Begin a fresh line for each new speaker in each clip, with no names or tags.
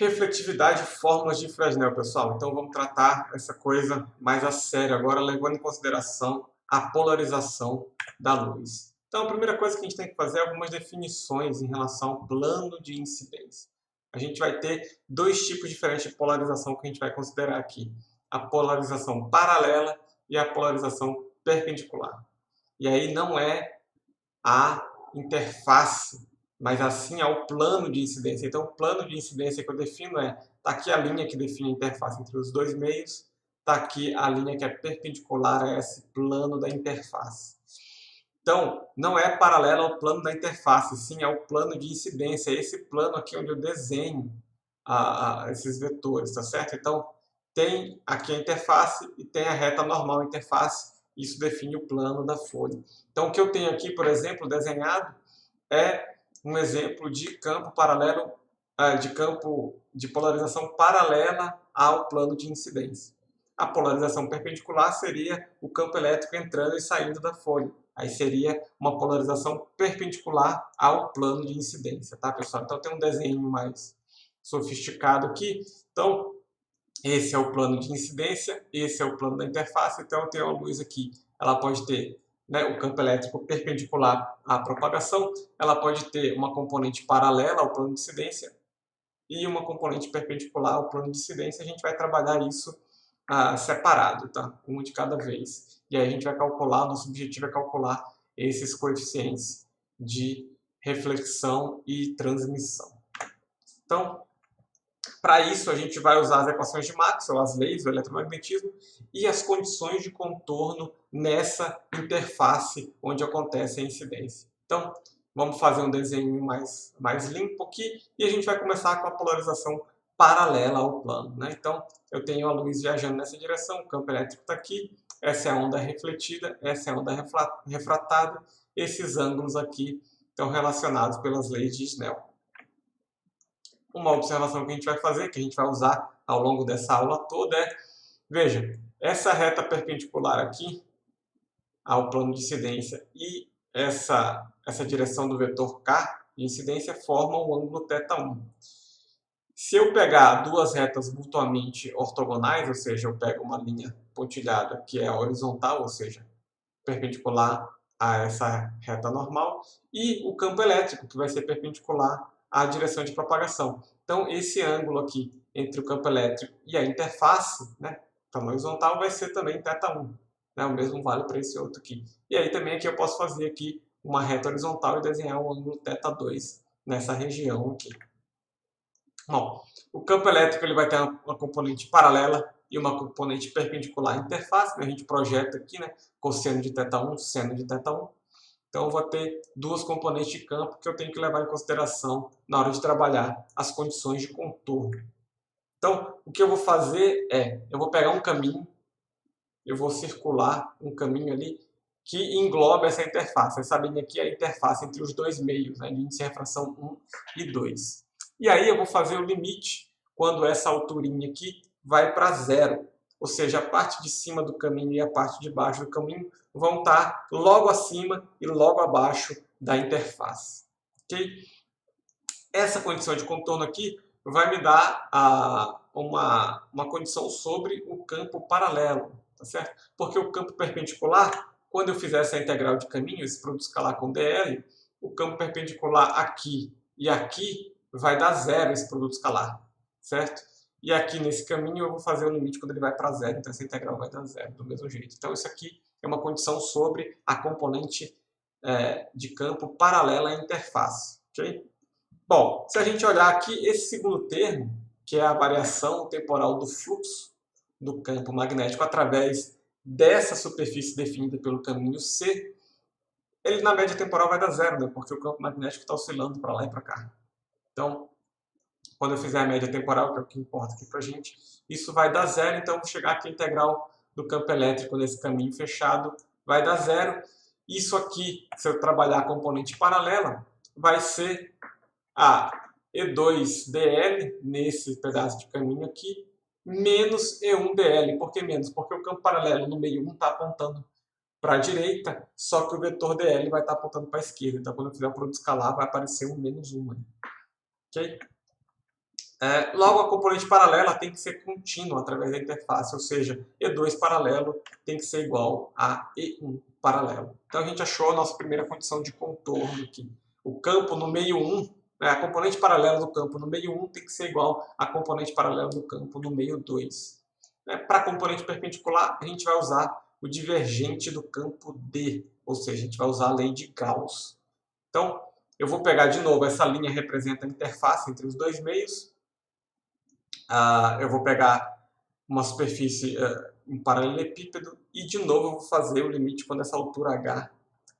Refletividade e fórmulas de Fresnel, pessoal. Então vamos tratar essa coisa mais a sério agora, levando em consideração a polarização da luz. Então a primeira coisa que a gente tem que fazer é algumas definições em relação ao plano de incidência. A gente vai ter dois tipos diferentes de polarização que a gente vai considerar aqui. A polarização paralela e a polarização perpendicular. E aí não é a interface, mas assim ao plano de incidência. Então, o plano de incidência que eu defino está aqui a linha que define a interface entre os dois meios, está aqui a linha que é perpendicular a esse plano da interface. Então, não é paralelo ao plano da interface, sim ao plano de incidência, esse plano aqui onde eu desenho esses vetores, tá certo? Então, tem aqui a interface e tem a reta normal interface, isso define o plano da folha. Então, o que eu tenho aqui, por exemplo, desenhado, é um exemplo de campo paralelo, de campo de polarização paralela ao plano de incidência. A polarização perpendicular seria o campo elétrico entrando e saindo da folha. Aí seria uma polarização perpendicular ao plano de incidência, tá, pessoal? Então tem um desenho mais sofisticado aqui. Então, esse é o plano de incidência, esse é o plano da interface. Então eu tenho a luz aqui, ela pode ter o campo elétrico perpendicular à propagação, ela pode ter uma componente paralela ao plano de incidência e uma componente perpendicular ao plano de incidência. A gente vai trabalhar isso separado, tá? Um de cada vez. E aí a gente vai calcular, nosso objetivo é calcular esses coeficientes de reflexão e transmissão. Então, para isso, a gente vai usar as equações de Maxwell, as leis do eletromagnetismo e as condições de contorno nessa interface onde acontece a incidência. Então, vamos fazer um desenho mais limpo aqui e a gente vai começar com a polarização paralela ao plano, né? Então, eu tenho a luz viajando nessa direção, o campo elétrico está aqui, essa é a onda refletida, essa é a onda refratada, esses ângulos aqui estão relacionados pelas leis de Snell. Uma observação que a gente vai fazer, que a gente vai usar ao longo dessa aula toda veja, essa reta perpendicular aqui ao plano de incidência e essa direção do vetor K de incidência formam o ângulo θ1. Se eu pegar duas retas mutuamente ortogonais, ou seja, eu pego uma linha pontilhada que é horizontal, ou seja, perpendicular a essa reta normal, e o campo elétrico, que vai ser perpendicular à direção de propagação. Então, esse ângulo aqui entre o campo elétrico e a interface, então horizontal, vai ser também θ1. O mesmo vale para esse outro aqui. E aí também aqui eu posso fazer aqui uma reta horizontal e desenhar um ângulo θ2 nessa região aqui. Bom, o campo elétrico ele vai ter uma componente paralela e uma componente perpendicular à interface. A gente projeta aqui, cosseno de θ1, seno de θ1. Então, eu vou ter duas componentes de campo que eu tenho que levar em consideração na hora de trabalhar as condições de contorno. Então, o que eu vou fazer eu vou pegar um caminho, eu vou circular um caminho ali que engloba essa interface. Essa linha aqui é a interface entre os dois meios, de índice de refração 1 e 2. E aí eu vou fazer o limite quando essa alturinha aqui vai para zero. Ou seja, a parte de cima do caminho e a parte de baixo do caminho vão estar logo acima e logo abaixo da interface. Okay? Essa condição de contorno aqui vai me dar uma condição sobre o campo paralelo, tá certo? Porque o campo perpendicular, quando eu fizer essa integral de caminho, esse produto escalar com dl, o campo perpendicular aqui e aqui vai dar zero esse produto escalar, certo? E aqui nesse caminho eu vou fazer o limite quando ele vai para zero, então essa integral vai dar zero do mesmo jeito. Então isso aqui é uma condição sobre a componente de campo paralela à interface, ok? Bom, se a gente olhar aqui, esse segundo termo, que é a variação temporal do fluxo do campo magnético através dessa superfície definida pelo caminho C, ele na média temporal vai dar zero, porque o campo magnético está oscilando para lá e para cá. Então, quando eu fizer a média temporal, que é o que importa aqui para a gente, isso vai dar zero, então eu vou chegar aqui a integral do campo elétrico nesse caminho fechado, vai dar zero. Isso aqui, se eu trabalhar a componente paralela, vai ser a E2dl, nesse pedaço de caminho aqui, menos E1dl. Por que menos? Porque o campo paralelo no meio 1 está apontando para a direita, só que o vetor dl vai estar apontando para a esquerda. Então, quando eu fizer o produto escalar, vai aparecer um menos 1. Ok? Logo, a componente paralela tem que ser contínua através da interface, ou seja, E2 paralelo tem que ser igual a E1 paralelo. Então a gente achou a nossa primeira condição de contorno aqui. O campo no meio 1, a componente paralela do campo no meio 1 tem que ser igual à componente paralela do campo no meio 2. Para a componente perpendicular, a gente vai usar o divergente do campo D, ou seja, a gente vai usar a lei de Gauss. Então, eu vou pegar de novo, essa linha representa a interface entre os dois meios. Eu vou pegar uma superfície, um paralelepípedo, e de novo eu vou fazer o limite quando essa altura h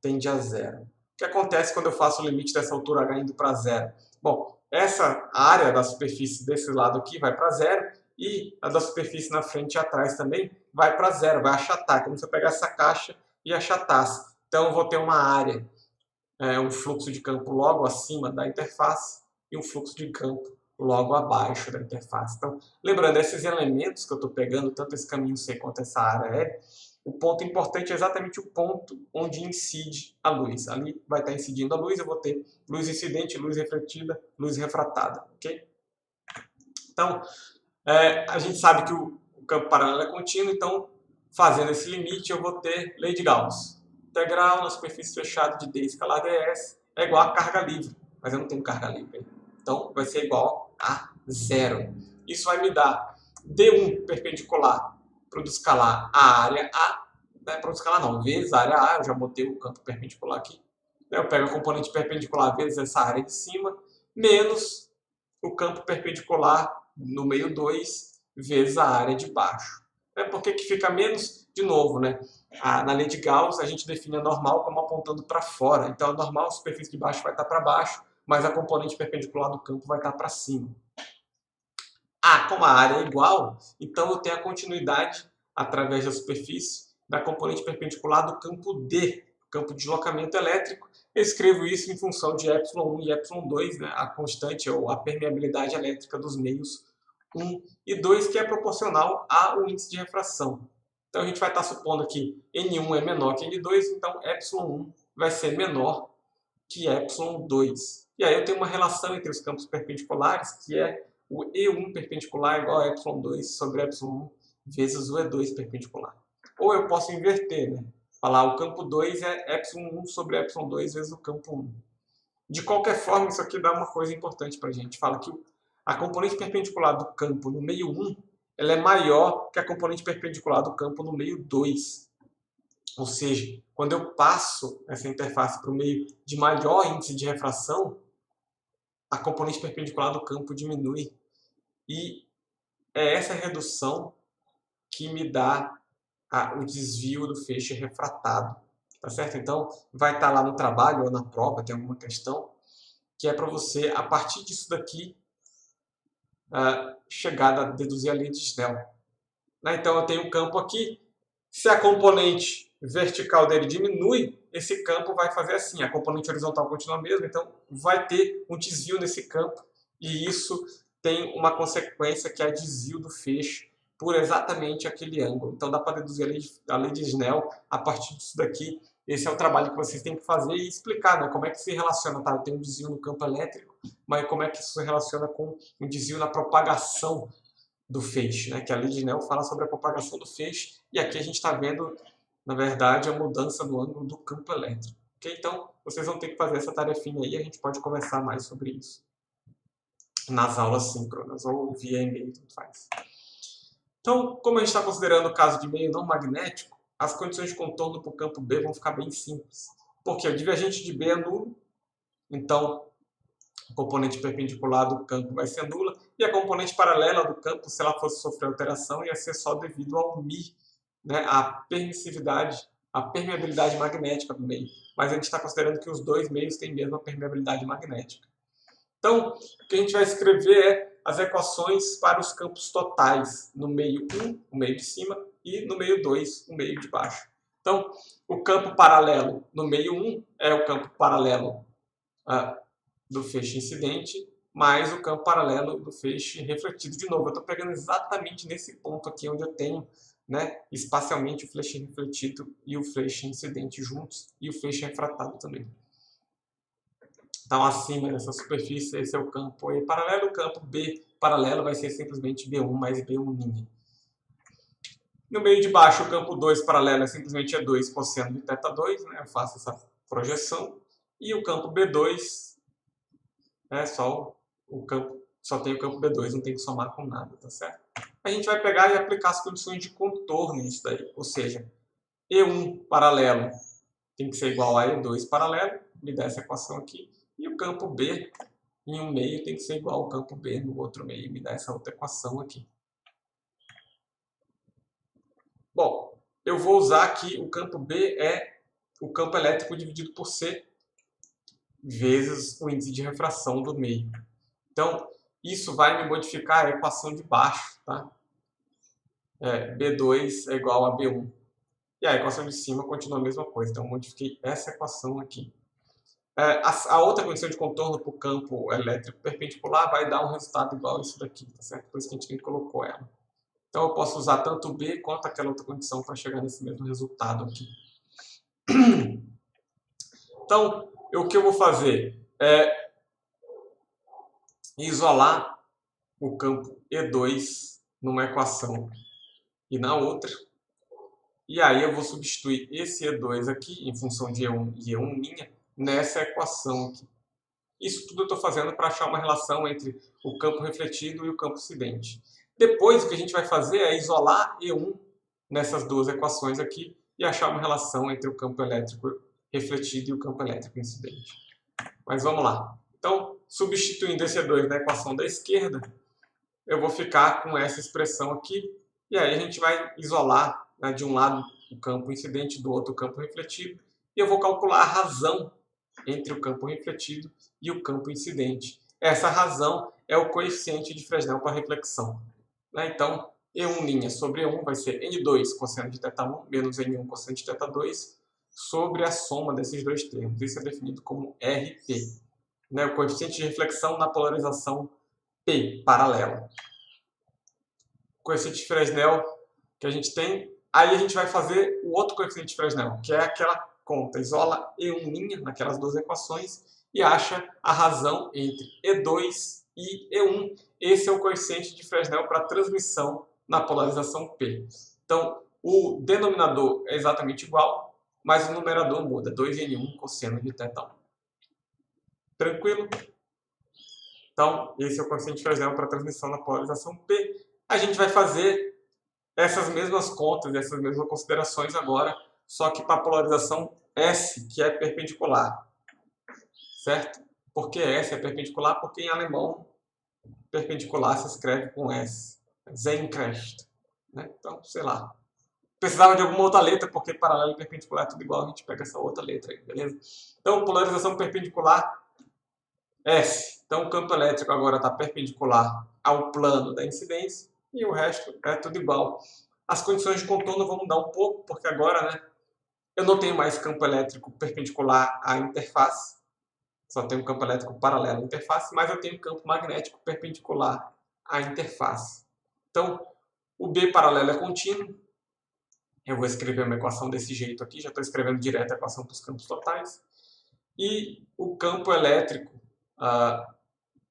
tende a zero. O que acontece quando eu faço o limite dessa altura h indo para zero? Bom, essa área da superfície desse lado aqui vai para zero, e a da superfície na frente e atrás também vai para zero, vai achatar, como se eu pegasse essa caixa e achatasse. Então eu vou ter uma área, um fluxo de campo logo acima da interface e um fluxo de campo logo abaixo da interface. Então, lembrando, esses elementos que eu estou pegando, tanto esse caminho C quanto essa área L, o ponto importante é exatamente o ponto onde incide a luz. Ali vai estar incidindo a luz, eu vou ter luz incidente, luz refletida, luz refratada. Okay? Então, a gente sabe que o campo paralelo é contínuo, então, fazendo esse limite, eu vou ter lei de Gauss. Integral na superfície fechada de D escalar ds é igual a carga livre, mas eu não tenho carga livre. Então, vai ser igual a zero. Isso vai me dar D1 perpendicular para o do escalar a área A, para o escalar não, vezes a área A, eu já botei o campo perpendicular aqui. Eu pego a componente perpendicular vezes essa área de cima, menos o campo perpendicular no meio 2 vezes a área de baixo. Por que fica menos? De novo, na lei de Gauss, a gente define a normal como apontando para fora. Então, a normal, a superfície de baixo vai estar para baixo, mas a componente perpendicular do campo vai estar para cima. Como a área é igual, então eu tenho a continuidade através da superfície da componente perpendicular do campo D, campo de deslocamento elétrico. Eu escrevo isso em função de ε1 e ε2, a constante ou a permeabilidade elétrica dos meios 1 e 2, que é proporcional ao índice de refração. Então a gente vai estar supondo que N1 é menor que N2, então ε1 vai ser menor que ε2. E aí eu tenho uma relação entre os campos perpendiculares, que é o E1 perpendicular igual a ε2 sobre ε1 vezes o E2 perpendicular. Ou eu posso inverter, falar o campo 2 é ε1 sobre ε2 vezes o campo 1. De qualquer forma, isso aqui dá uma coisa importante para a gente. Fala que a componente perpendicular do campo no meio 1 ela é maior que a componente perpendicular do campo no meio 2. Ou seja, quando eu passo essa interface para o meio de maior índice de refração, a componente perpendicular do campo diminui. E é essa redução que me dá o desvio do feixe refratado. Tá certo? Então, vai estar lá no trabalho ou na prova, tem alguma questão, que é para você, a partir disso daqui, chegar a deduzir a lei de Snell. Então, eu tenho um campo aqui. Se a componente vertical dele diminui, esse campo vai fazer assim. A componente horizontal continua a mesma, então vai ter um desvio nesse campo. E isso tem uma consequência que é o desvio do feixe por exatamente aquele ângulo. Então dá para deduzir a lei de Snell a partir disso daqui. Esse é o trabalho que vocês têm que fazer e explicar, como é que se relaciona. Tá? Tem um desvio no campo elétrico, mas como é que isso se relaciona com um desvio na propagação do feixe, que a lei de Snell fala sobre a propagação do feixe, e aqui a gente está vendo, na verdade, a mudança do ângulo do campo elétrico. Okay? Então, vocês vão ter que fazer essa tarefinha aí, a gente pode conversar mais sobre isso nas aulas síncronas, ou via e-mail, tudo faz. Então, como a gente está considerando o caso de meio não magnético, as condições de contorno para o campo B vão ficar bem simples. Porque o divergente de B é nulo, então a componente perpendicular do campo vai ser nula, e a componente paralela do campo, se ela fosse sofrer alteração, ia ser só devido ao μ, a permissividade, a permeabilidade magnética do meio. Mas a gente está considerando que os dois meios têm mesmo a permeabilidade magnética. Então, o que a gente vai escrever é as equações para os campos totais, no meio 1, o meio de cima, e no meio 2, o meio de baixo. Então, o campo paralelo no meio 1 é o campo paralelo do feixe incidente, mais o campo paralelo do feixe refletido. De novo, eu estou pegando exatamente nesse ponto aqui, onde eu tenho espacialmente o feixe refletido e o feixe incidente juntos, e o feixe refratado também. Então, acima dessa superfície, esse é o campo E paralelo. O campo B paralelo vai ser simplesmente B1 mais B1'. No meio de baixo, o campo 2 paralelo é simplesmente E2 cosseno de θ2, né? Eu faço essa projeção. E o campo B2 é só o campo, só tem o campo B2, não tem que somar com nada, tá certo? A gente vai pegar e aplicar as condições de contorno nisso daí, ou seja, E1 paralelo tem que ser igual a E2 paralelo, me dá essa equação aqui, e o campo B em um meio tem que ser igual ao campo B no outro meio, me dá essa outra equação aqui. Bom, eu vou usar aqui o campo B é o campo elétrico dividido por C vezes o índice de refração do meio. Então, isso vai me modificar a equação de baixo, tá? B2 é igual a B1. E a equação de cima continua a mesma coisa, então eu modifiquei essa equação aqui. A outra condição de contorno para o campo elétrico perpendicular vai dar um resultado igual a isso daqui, tá certo? Por isso que a gente nem colocou ela. Então eu posso usar tanto B quanto aquela outra condição para chegar nesse mesmo resultado aqui. Então, o que eu vou fazer é isolar o campo E2 numa equação e na outra. E aí eu vou substituir esse E2 aqui, em função de E1 e E1', nessa equação aqui. Isso tudo eu estou fazendo para achar uma relação entre o campo refletido e o campo incidente. Depois, o que a gente vai fazer é isolar E1 nessas duas equações aqui e achar uma relação entre o campo elétrico refletido e o campo elétrico incidente. Mas vamos lá. Então, substituindo esse E2 na equação da esquerda, eu vou ficar com essa expressão aqui, e aí a gente vai isolar, né, de um lado o campo incidente, do outro o campo refletido, e eu vou calcular a razão entre o campo refletido e o campo incidente. Essa razão é o coeficiente de Fresnel para reflexão. Né? Então, E1' sobre E1 vai ser N2 cosseno de θ1 menos N1 cosseno de θ2 sobre a soma desses dois termos. Isso é definido como RP, né? O coeficiente de reflexão na polarização P paralela. O coeficiente de Fresnel que a gente tem, aí a gente vai fazer o outro coeficiente de Fresnel, que é aquela conta, isola E1' naquelas duas equações e acha a razão entre E2 e E1. Esse é o coeficiente de Fresnel para transmissão na polarização P. Então, o denominador é exatamente igual, mas o numerador muda, 2N1 cosseno de θ1. Tranquilo? Então, esse é o coeficiente de Fresnel para transmissão na polarização P. A gente vai fazer essas mesmas contas, essas mesmas considerações agora, só que para a polarização S, que é perpendicular. Certo? Por que S é perpendicular? Porque em alemão, perpendicular se escreve com S. Senkrecht. Né? Então, sei lá. Precisava de alguma outra letra, porque paralelo e perpendicular é tudo igual, a gente pega essa outra letra aí, beleza? Então, polarização perpendicular, S. Então, o campo elétrico agora está perpendicular ao plano da incidência e o resto é tudo igual. As condições de contorno vão mudar um pouco, porque agora, né, eu não tenho mais campo elétrico perpendicular à interface, só tenho campo elétrico paralelo à interface, mas eu tenho campo magnético perpendicular à interface. Então, o B paralelo é contínuo. Eu vou escrever uma equação desse jeito aqui, já estou escrevendo direto a equação para os campos totais. E o campo elétrico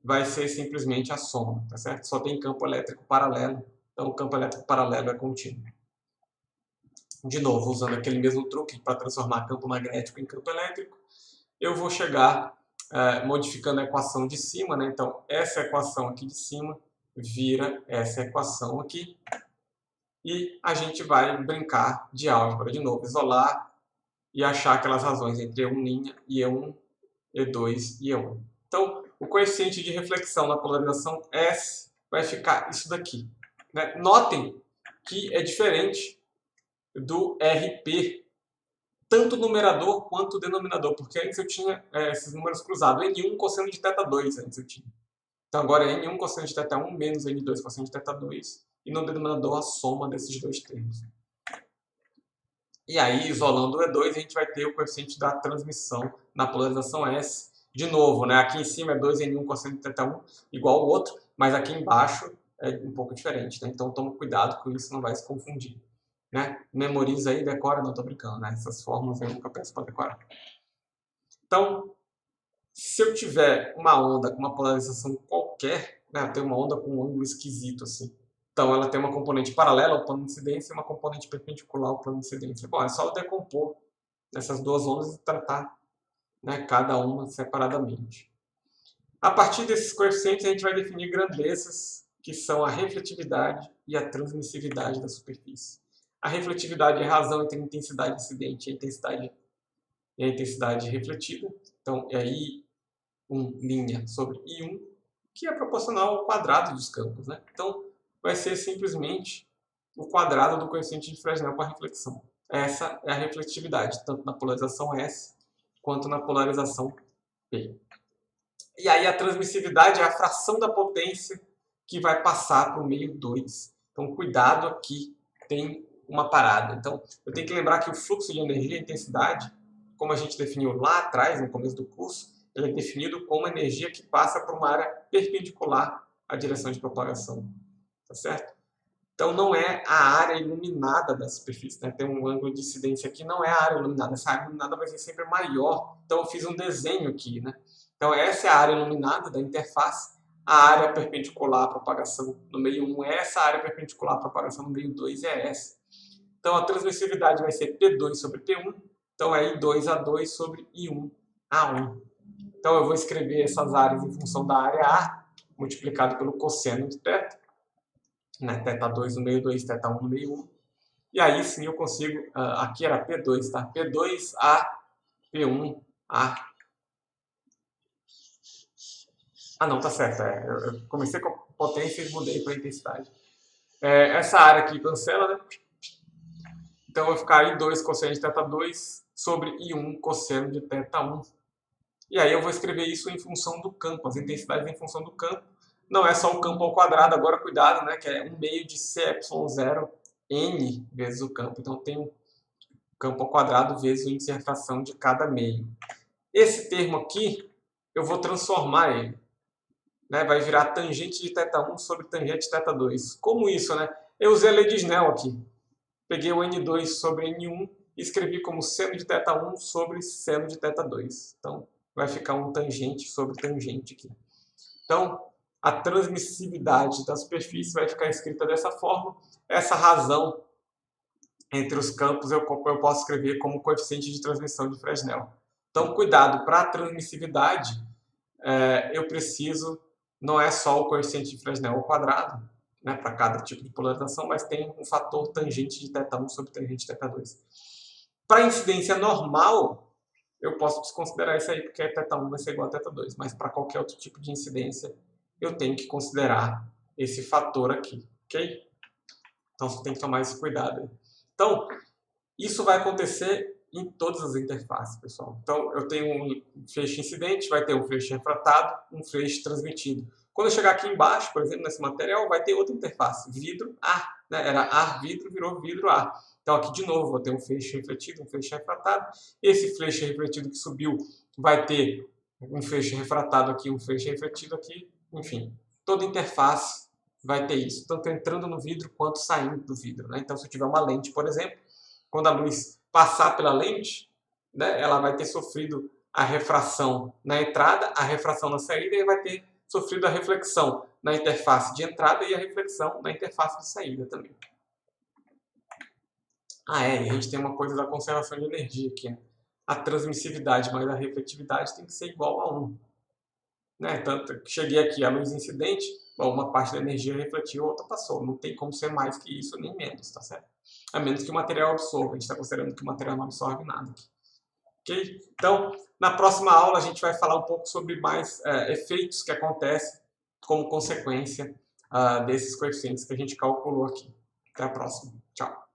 vai ser simplesmente a soma, tá certo? Só tem campo elétrico paralelo, então o campo elétrico paralelo é contínuo. De novo, usando aquele mesmo truque para transformar campo magnético em campo elétrico, eu vou chegar modificando a equação de cima, né? Então, essa equação aqui de cima vira essa equação aqui. E a gente vai brincar de álgebra de novo, isolar e achar aquelas razões entre E1' e E1, E2 e E1. Então, o coeficiente de reflexão na polarização S vai ficar isso daqui. Né? Notem que é diferente do RP, tanto o numerador quanto o denominador, porque antes eu tinha esses números cruzados, N1 cosseno de θ2 antes eu tinha. Então agora é N1 cosseno de θ1 menos N2 cosseno de θ2, e no denominador a soma desses dois termos. E aí, isolando o E2, a gente vai ter o coeficiente da transmissão na polarização S. De novo, né? Aqui em cima é 2N1 cosseno de θ1 igual ao outro, mas aqui embaixo é um pouco diferente, né? Então toma cuidado com isso, não vai se confundir. Né? Memoriza aí, decora, não estou brincando, né? Essas fórmulas eu nunca peço para decorar. Então, Se eu tiver uma onda com uma polarização qualquer, né, eu tenho uma onda com um ângulo esquisito assim. Então ela tem uma componente paralela ao plano de incidência e uma componente perpendicular ao plano de incidência. Bom, é só eu decompor essas duas ondas e tratar, né, cada uma separadamente. A partir desses coeficientes a gente vai definir grandezas que são a refletividade e a transmissividade da superfície. A refletividade é a razão entre a intensidade incidente e a intensidade refletida. Então é I1' sobre I1, que é proporcional ao quadrado dos campos, né? Então vai ser simplesmente o quadrado do coeficiente de Fresnel para reflexão. Essa é a refletividade, tanto na polarização S quanto na polarização P. E aí a transmissividade é a fração da potência que vai passar para o meio 2. Então cuidado aqui, tem uma parada. Então eu tenho que lembrar que o fluxo de energia e intensidade, como a gente definiu lá atrás, no começo do curso, ele é definido como energia que passa por uma área perpendicular à direção de propagação. Tá certo? Então não é a área iluminada da superfície, né? Tem um ângulo de incidência aqui, não é a área iluminada. Essa área iluminada vai ser sempre maior. Então eu fiz um desenho aqui, né? Então essa é a área iluminada da interface, a área perpendicular à propagação no meio 1 é essa, a área perpendicular à propagação no meio 2 é essa. Então a transmissividade vai ser P2 sobre P1, então é I2A2 sobre I1A1. Então eu vou escrever essas áreas em função da área A, multiplicado pelo cosseno de θ, né? θ2 no meio 2, θ1 no meio 1. E aí sim eu consigo, aqui era P2, tá? P2A, P1A. Ah não, tá certo, eu comecei com a potência e mudei para a intensidade. Essa área aqui cancela, né? Então vai ficar I2 cosseno de θ2 sobre I1 cosseno de θ1. E aí eu vou escrever isso em função do campo, as intensidades em função do campo. Não é só o campo ao quadrado, agora cuidado, né, que é 1 meio de CY0 N vezes o campo. Então tem o campo ao quadrado vezes o índice de refração de cada meio. Esse termo aqui, eu vou transformar ele. Né, vai virar tangente de θ1 sobre tangente de θ2. Como isso, né? Eu usei a lei de Snell aqui. Peguei o N2 sobre N1 e escrevi como seno de θ1 sobre seno de θ2. Então, vai ficar um tangente sobre tangente aqui. Então, a transmissividade da superfície vai ficar escrita dessa forma. Essa razão entre os campos eu posso escrever como coeficiente de transmissão de Fresnel. Então, cuidado, para a transmissividade, eu preciso, não é só o coeficiente de Fresnel ao quadrado, né, para cada tipo de polarização, mas tem um fator tangente de θ1 sobre tangente de θ2. Para incidência normal, eu posso desconsiderar isso aí, porque θ1 vai ser igual a θ2, mas para qualquer outro tipo de incidência, eu tenho que considerar esse fator aqui, ok? Então você tem que tomar esse cuidado aí. Então, isso vai acontecer em todas as interfaces, pessoal. Então, eu tenho um feixe incidente, vai ter um feixe refratado, um feixe transmitido. Quando eu chegar aqui embaixo, por exemplo, nesse material, vai ter outra interface, vidro-ar. Né? Era ar-vidro, virou vidro-ar. Então, aqui de novo, vou ter um feixe refletido, um feixe refratado. Esse feixe refletido que subiu vai ter um feixe refratado aqui, um feixe refletido aqui. Enfim, toda interface vai ter isso, tanto entrando no vidro quanto saindo do vidro. Né? Então, se eu tiver uma lente, por exemplo, quando a luz passar pela lente, né, ela vai ter sofrido a refração na entrada, a refração na saída, e vai ter sofrido a reflexão na interface de entrada e a reflexão na interface de saída também. E a gente tem uma coisa da conservação de energia aqui. Né? A transmissividade mais a refletividade tem que ser igual a 1. Né? Tanto que cheguei aqui, a luz incidente, bom, uma parte da energia refletiu, a outra passou. Não tem como ser mais que isso, nem menos, tá certo? A menos que o material absorva. A gente está considerando que o material não absorve nada aqui. Ok? Então, na próxima aula a gente vai falar um pouco sobre mais efeitos que acontecem como consequência desses coeficientes que a gente calculou aqui. Até a próxima. Tchau.